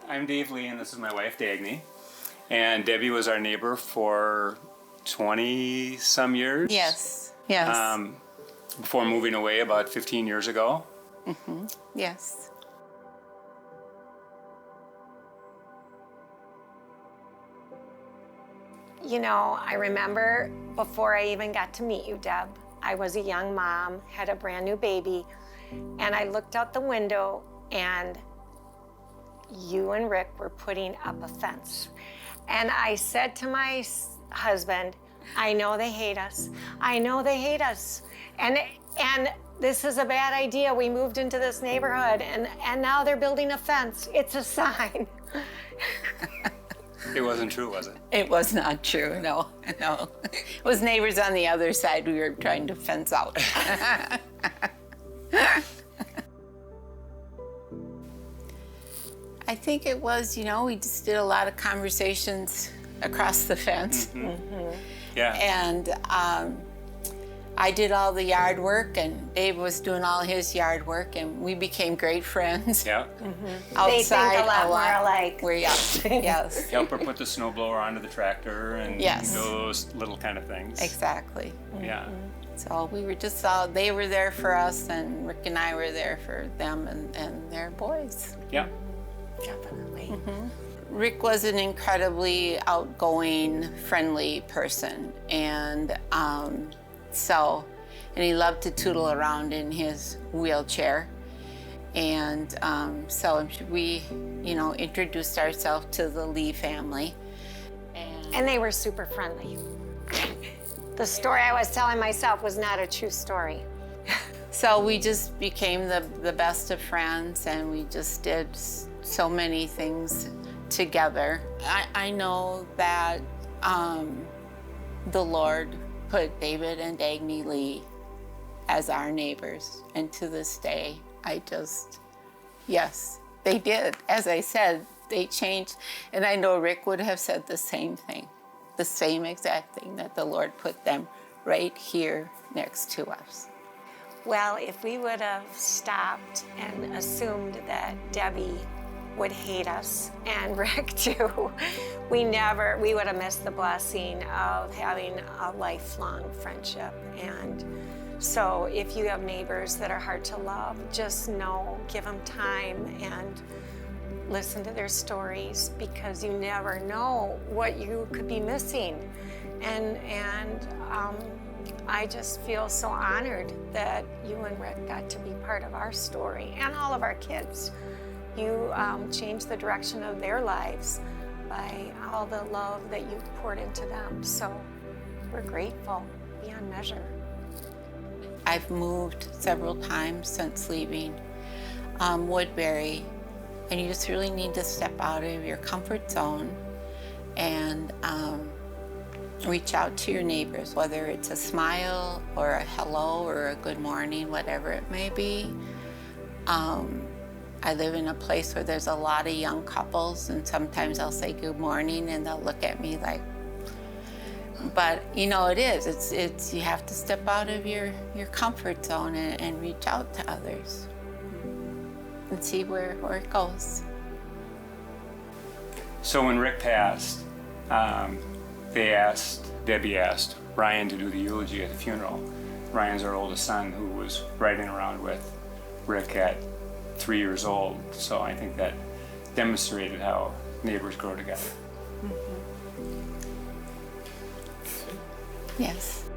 I'm Dave Lee, and this is my wife, Dagny. And Debbie was our neighbor for 20-some years. Yes. Before moving away about 15 years ago. Yes. You know, I remember before I even got to meet you, Deb, I was a young mom, had a brand new baby, and I looked out the window and you and Rick were putting up a fence. And I said to my husband, I know they hate us. I know they hate us. And this is a bad idea. We moved into this neighborhood and now they're building a fence. It's a sign. It wasn't true, was it? It was not true, no. It was neighbors on the other side we were trying to fence out. I think it was, we just did a lot of conversations across the fence. Yeah. And I did all the yard work, and Dave was doing all his yard work, and we became great friends. Yeah. Outside They think a lot more alike. Yes. Help her put the snowblower onto the tractor and Yes. those little kind of things. Exactly. Yeah. So we were just they were there for us, and Rick and I were there for them and their boys. Yeah. Definitely. Rick was an incredibly outgoing, friendly person, and he loved to tootle around in his wheelchair. And so we, introduced ourselves to the Lee family. And they were super friendly. The story I was telling myself was not a true story. So we just became the best of friends, and we just did so many things together. I know that the Lord put David and Dagny Lee as our neighbors, and to this day, yes, they did. As I said, they changed, and I know Rick would have said the same thing, the same exact thing, that the Lord put them right here next to us. Well, if we would have stopped and assumed that Debbie would hate us and Rick too, we would have missed the blessing of having a lifelong friendship. And so if you have neighbors that are hard to love, just give them time and listen to their stories, because you never know what you could be missing. And I just feel so honored that you and Rick got to be part of our story, and all of our kids. You changed the direction of their lives by all the love that you poured into them. So we're grateful beyond measure. I've moved several times since leaving Woodbury, and you just really need to step out of your comfort zone and reach out to your neighbors, whether it's a smile or a hello or a good morning, whatever it may be. I live in a place where there's a lot of young couples, and sometimes I'll say good morning and they'll look at me like, but it is, it's you have to step out of your comfort zone and reach out to others and see where it goes. So when Rick passed, Debbie asked Ryan to do the eulogy at the funeral. Ryan's our oldest son, who was riding around with Rick at 3 years old. So I think that demonstrated how neighbors grow together. Yes.